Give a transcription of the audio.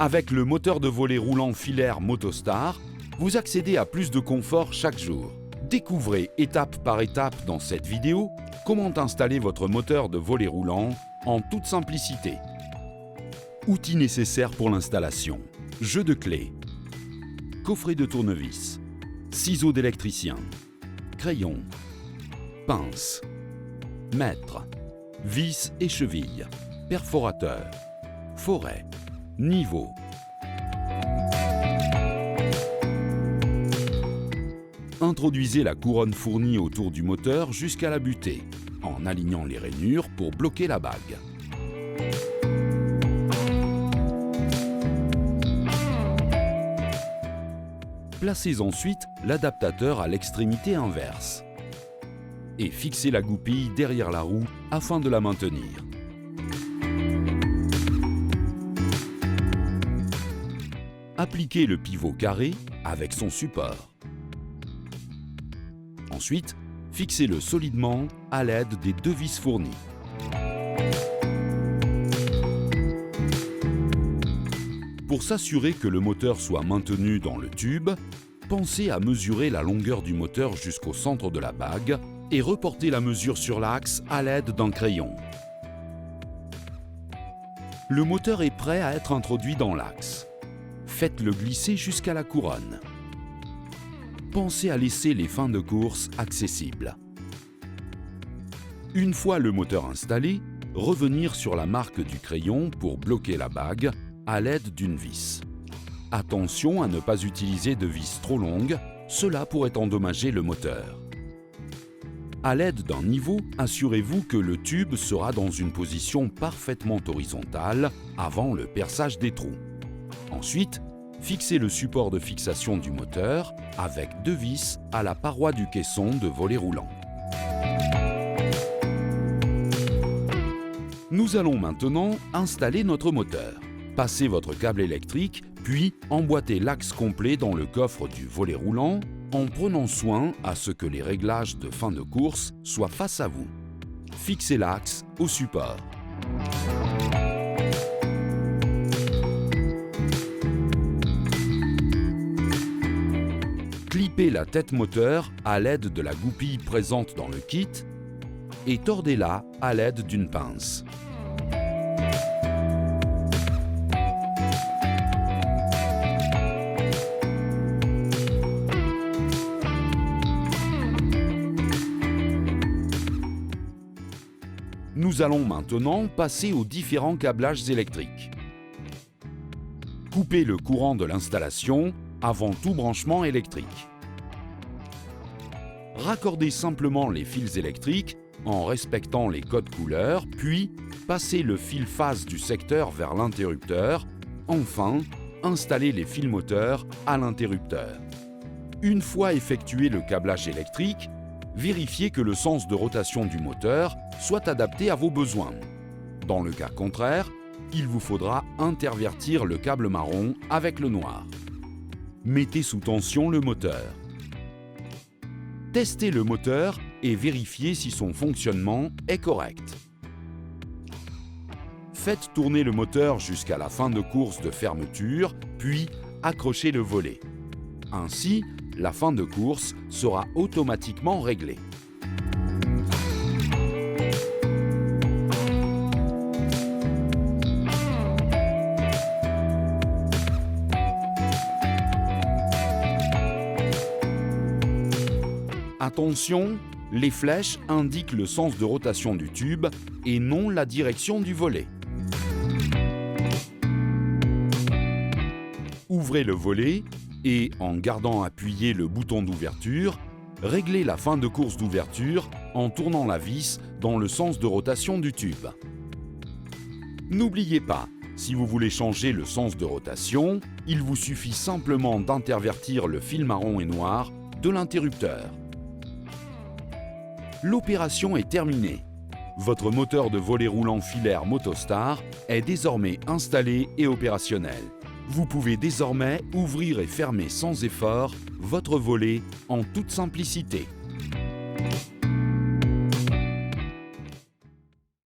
Avec le moteur de volet roulant filaire Motostar, vous accédez à plus de confort chaque jour. Découvrez étape par étape dans cette vidéo comment installer votre moteur de volet roulant en toute simplicité. Outils nécessaires pour l'installation. Jeu de clés, coffret de tournevis, ciseaux d'électricien, crayon, pince, mètre, vis et cheville, perforateur, forêt, niveau. Introduisez la couronne fournie autour du moteur jusqu'à la butée, en alignant les rainures pour bloquer la bague. Placez ensuite l'adaptateur à l'extrémité inverse et fixez la goupille derrière la roue afin de la maintenir. Appliquez le pivot carré avec son support. Ensuite, fixez-le solidement à l'aide des deux vis fournies. Pour s'assurer que le moteur soit maintenu dans le tube, pensez à mesurer la longueur du moteur jusqu'au centre de la bague et reportez la mesure sur l'axe à l'aide d'un crayon. Le moteur est prêt à être introduit dans l'axe. Faites-le glisser jusqu'à la couronne. Pensez à laisser les fins de course accessibles. Une fois le moteur installé, revenir sur la marque du crayon pour bloquer la bague à l'aide d'une vis. Attention à ne pas utiliser de vis trop longues, cela pourrait endommager le moteur. À l'aide d'un niveau, assurez-vous que le tube sera dans une position parfaitement horizontale avant le perçage des trous. Ensuite, fixez le support de fixation du moteur avec deux vis à la paroi du caisson de volet roulant. Nous allons maintenant installer notre moteur. Passez votre câble électrique, puis emboîtez l'axe complet dans le coffre du volet roulant en prenant soin à ce que les réglages de fin de course soient face à vous. Fixez l'axe au support. Clipez la tête moteur à l'aide de la goupille présente dans le kit et tordez-la à l'aide d'une pince. Nous allons maintenant passer aux différents câblages électriques. Coupez le courant de l'installation avant tout branchement électrique. Raccordez simplement les fils électriques en respectant les codes couleurs, puis passez le fil phase du secteur vers l'interrupteur. Enfin, installez les fils moteurs à l'interrupteur. Une fois effectué le câblage électrique, vérifiez que le sens de rotation du moteur soit adapté à vos besoins. Dans le cas contraire, il vous faudra intervertir le câble marron avec le noir. Mettez sous tension le moteur. Testez le moteur et vérifiez si son fonctionnement est correct. Faites tourner le moteur jusqu'à la fin de course de fermeture, puis accrochez le volet. Ainsi, la fin de course sera automatiquement réglée. Attention, les flèches indiquent le sens de rotation du tube et non la direction du volet. Ouvrez le volet et, en gardant appuyé le bouton d'ouverture, réglez la fin de course d'ouverture en tournant la vis dans le sens de rotation du tube. N'oubliez pas, si vous voulez changer le sens de rotation, il vous suffit simplement d'intervertir le fil marron et noir de l'interrupteur. L'opération est terminée. Votre moteur de volet roulant filaire Motostar est désormais installé et opérationnel. Vous pouvez désormais ouvrir et fermer sans effort votre volet en toute simplicité.